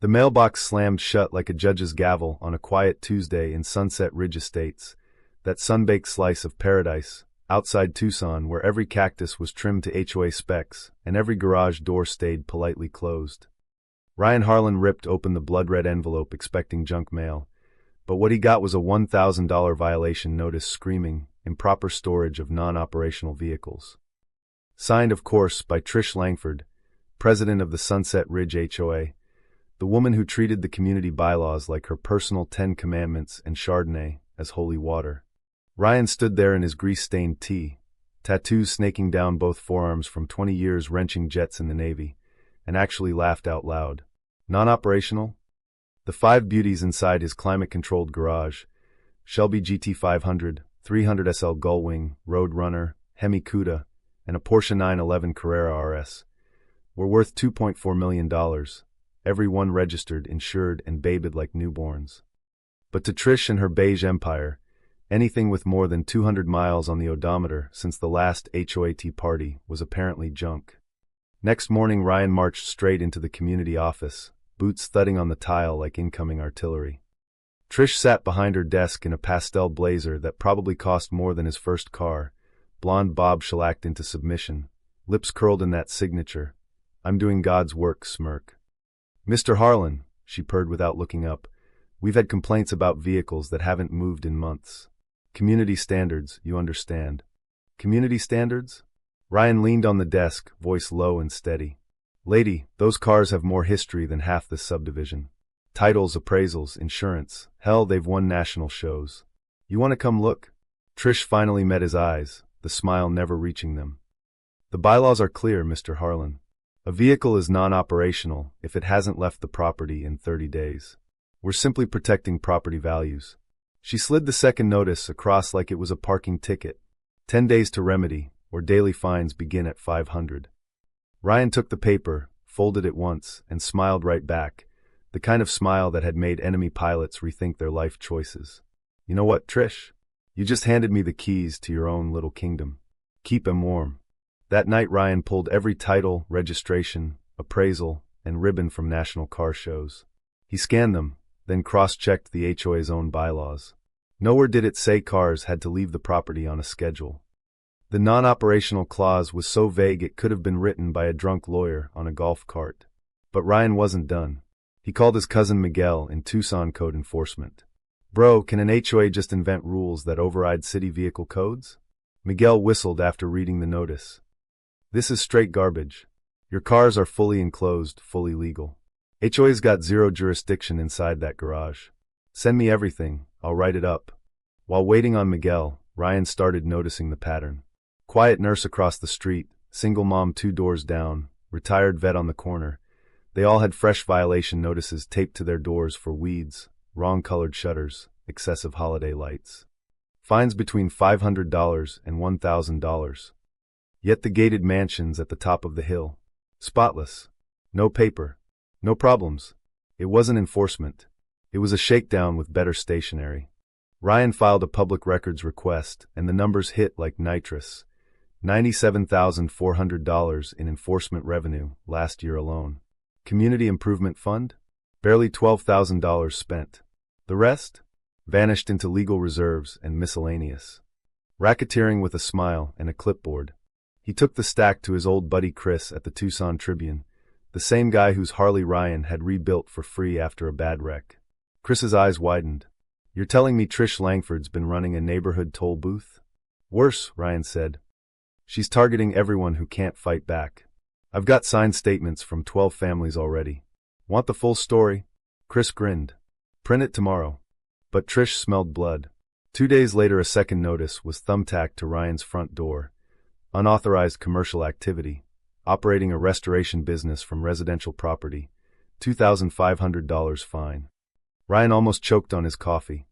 The mailbox slammed shut like a judge's gavel on a quiet Tuesday in Sunset Ridge Estates, that sun-baked slice of paradise, outside Tucson where every cactus was trimmed to HOA specs and every garage door stayed politely closed. Ryan Harlan ripped open the blood-red envelope expecting junk mail, but what he got was a $1,000 violation notice screaming, improper storage of non-operational vehicles. Signed, of course, by Trish Langford, president of the Sunset Ridge HOA, the woman who treated the community bylaws like her personal 10 Commandments and Chardonnay as holy water. Ryan stood there in his grease-stained tee, tattoos snaking down both forearms from 20 years wrenching jets in the Navy, and actually laughed out loud. Non-operational? The 5 beauties inside his climate-controlled garage, Shelby GT 500, 300 SL Gullwing, Roadrunner, Hemi Cuda, and a Porsche 911 Carrera RS, were worth $2.4 million, every one registered, insured, and babed like newborns. But to Trish and her beige empire, anything with more than 200 miles on the odometer since the last HOAT party was apparently junk. Next morning, Ryan marched straight into the community office, boots thudding on the tile like incoming artillery. Trish sat behind her desk in a pastel blazer that probably cost more than his first car, blonde bob shellacked into submission, lips curled in that signature, "I'm doing God's work" smirk. "Mr. Harlan," she purred without looking up, "we've had complaints about vehicles that haven't moved in months. Community standards, you understand." "Community standards?" Ryan leaned on the desk, voice low and steady. "Lady, those cars have more history than half this subdivision. Titles, appraisals, insurance. Hell, they've won national shows. You want to come look?" Trish finally met his eyes, the smile never reaching them. "The bylaws are clear, Mr. Harlan. A vehicle is non-operational if it hasn't left the property in 30 days. We're simply protecting property values." She slid the second notice across like it was a parking ticket. 10 days to remedy, or daily fines begin at $500. Ryan took the paper, folded it once, and smiled right back, the kind of smile that had made enemy pilots rethink their life choices. "You know what, Trish? You just handed me the keys to your own little kingdom. Keep 'em warm." That night, Ryan pulled every title, registration, appraisal, and ribbon from national car shows. He scanned them, then cross-checked the HOA's own bylaws. Nowhere did it say cars had to leave the property on a schedule. The non-operational clause was so vague it could have been written by a drunk lawyer on a golf cart. But Ryan wasn't done. He called his cousin Miguel in Tucson code enforcement. "Bro, can an HOA just invent rules that override city vehicle codes?" Miguel whistled after reading the notice. "This is straight garbage. Your cars are fully enclosed, fully legal. HOA's got zero jurisdiction inside that garage. Send me everything, I'll write it up." While waiting on Miguel, Ryan started noticing the pattern. Quiet nurse across the street, single mom 2 doors down, retired vet on the corner. They all had fresh violation notices taped to their doors for weeds, wrong-colored shutters, excessive holiday lights. Fines between $500 and $1,000. Yet the gated mansions at the top of the hill. Spotless. No paper. No problems. It wasn't enforcement. It was a shakedown with better stationery. Ryan filed a public records request, and the numbers hit like nitrous. $97,400 in enforcement revenue last year alone. Community Improvement Fund? Barely $12,000 spent. The rest? Vanished into legal reserves and miscellaneous. Racketeering with a smile and a clipboard. He took the stack to his old buddy Chris at the Tucson Tribune, the same guy whose Harley Ryan had rebuilt for free after a bad wreck. Chris's eyes widened. "You're telling me Trish Langford's been running a neighborhood toll booth?" "Worse," Ryan said. "She's targeting everyone who can't fight back. I've got signed statements from 12 families already. Want the full story?" Chris grinned. "Print it tomorrow." But Trish smelled blood. 2 days later, a second notice was thumbtacked to Ryan's front door. Unauthorized commercial activity. Operating a restoration business from residential property. $2,500 fine. Ryan almost choked on his coffee.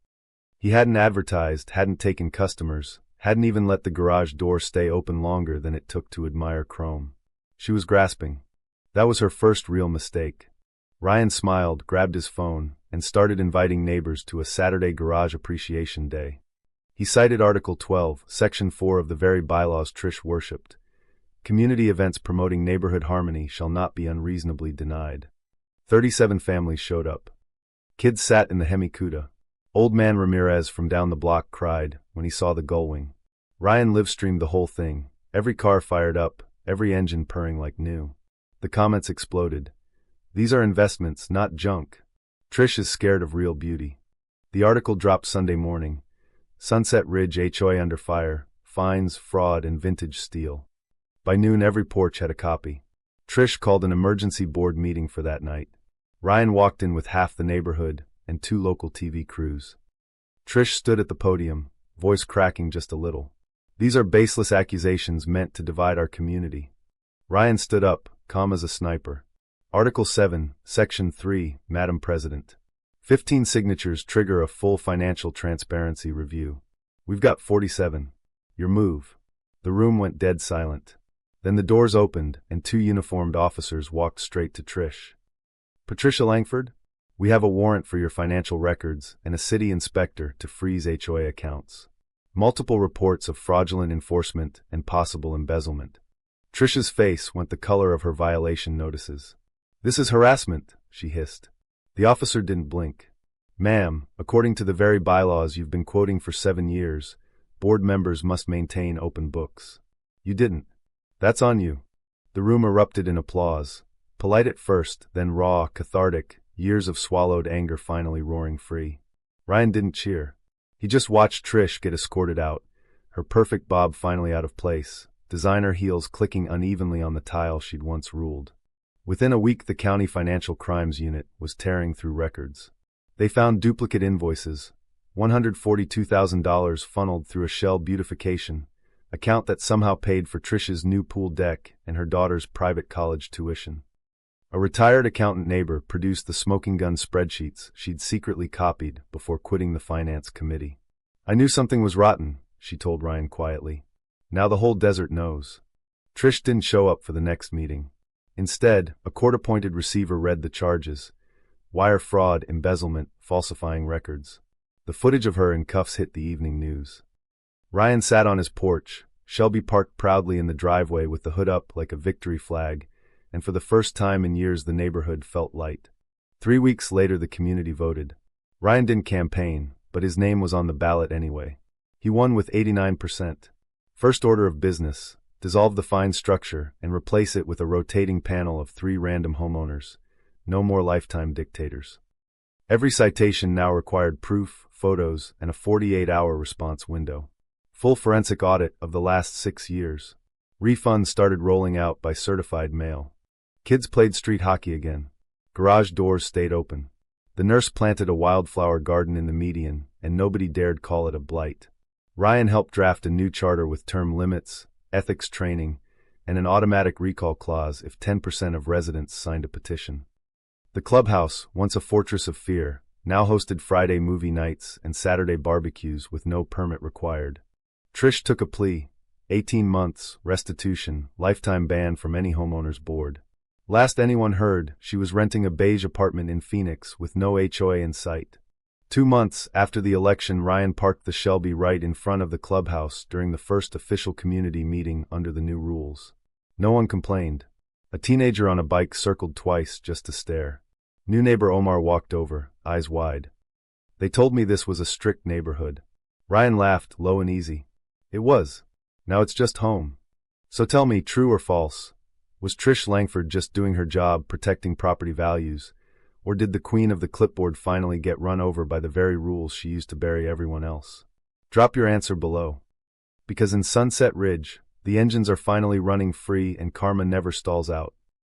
He hadn't advertised, hadn't taken customers, hadn't even let the garage door stay open longer than it took to admire chrome. She was grasping. That was her first real mistake. Ryan smiled, grabbed his phone, and started inviting neighbors to a Saturday garage appreciation day. He cited Article 12, Section 4 of the very bylaws Trish worshipped. Community events promoting neighborhood harmony shall not be unreasonably denied. 37 families showed up. Kids sat in the hemicuda. Old man Ramirez from down the block cried when he saw the gullwing. Ryan live-streamed the whole thing, every car fired up, every engine purring like new. The comments exploded. These are investments, not junk. Trish is scared of real beauty. The article dropped Sunday morning. Sunset Ridge HOA under fire, fines, fraud, and vintage steel. By noon every porch had a copy. Trish called an emergency board meeting for that night. Ryan walked in with half the neighborhood and 2 local TV crews. Trish stood at the podium, voice cracking just a little. These are baseless accusations meant to divide our community. Ryan stood up, calm as a sniper. Article 7, Section 3, Madam President. 15 signatures trigger a full financial transparency review. We've got 47. Your move. The room went dead silent. Then the doors opened and 2 uniformed officers walked straight to Trish. Patricia Langford? We have a warrant for your financial records and a city inspector to freeze HOA accounts. Multiple reports of fraudulent enforcement and possible embezzlement. Trish's face went the color of her violation notices. This is harassment, she hissed. The officer didn't blink. Ma'am, according to the very bylaws you've been quoting for 7 years, board members must maintain open books. You didn't. That's on you. The room erupted in applause. Polite at first, then raw, cathartic, years of swallowed anger finally roaring free. Ryan didn't cheer. He just watched Trish get escorted out, her perfect bob finally out of place, designer heels clicking unevenly on the tile she'd once ruled. Within a week the County Financial Crimes Unit was tearing through records. They found duplicate invoices, $142,000 funneled through a shell beautification, account that somehow paid for Trish's new pool deck and her daughter's private college tuition. A retired accountant neighbor produced the smoking gun spreadsheets she'd secretly copied before quitting the finance committee. I knew something was rotten, she told Ryan quietly. Now the whole desert knows. Trish didn't show up for the next meeting. Instead, a court-appointed receiver read the charges: wire fraud, embezzlement, falsifying records. The footage of her in cuffs hit the evening news. Ryan sat on his porch, Shelby parked proudly in the driveway with the hood up like a victory flag, and for the first time in years the neighborhood felt light. 3 weeks later the community voted. Ryan didn't campaign, but his name was on the ballot anyway. He won with 89%. First order of business: dissolve the fine structure and replace it with a rotating panel of 3 random homeowners. No more lifetime dictators. Every citation now required proof, photos, and a 48-hour response window. Full forensic audit of the last 6 years. Refunds started rolling out by certified mail. Kids played street hockey again. Garage doors stayed open. The nurse planted a wildflower garden in the median, and nobody dared call it a blight. Ryan helped draft a new charter with term limits, ethics training, and an automatic recall clause if 10% of residents signed a petition. The clubhouse, once a fortress of fear, now hosted Friday movie nights and Saturday barbecues with no permit required. Trish took a plea: 18 months, restitution, lifetime ban from any homeowner's board. Last anyone heard, she was renting a beige apartment in Phoenix with no HOA in sight. 2 months after the election, Ryan parked the Shelby right in front of the clubhouse during the first official community meeting under the new rules. No one complained. A teenager on a bike circled twice just to stare. New neighbor Omar walked over, eyes wide. They told me this was a strict neighborhood. Ryan laughed, low and easy. It was. Now it's just home. So tell me, true or false? Was Trish Langford just doing her job, protecting property values, or did the queen of the clipboard finally get run over by the very rules she used to bury everyone else? Drop your answer below. Because in Sunset Ridge, the engines are finally running free and karma never stalls out.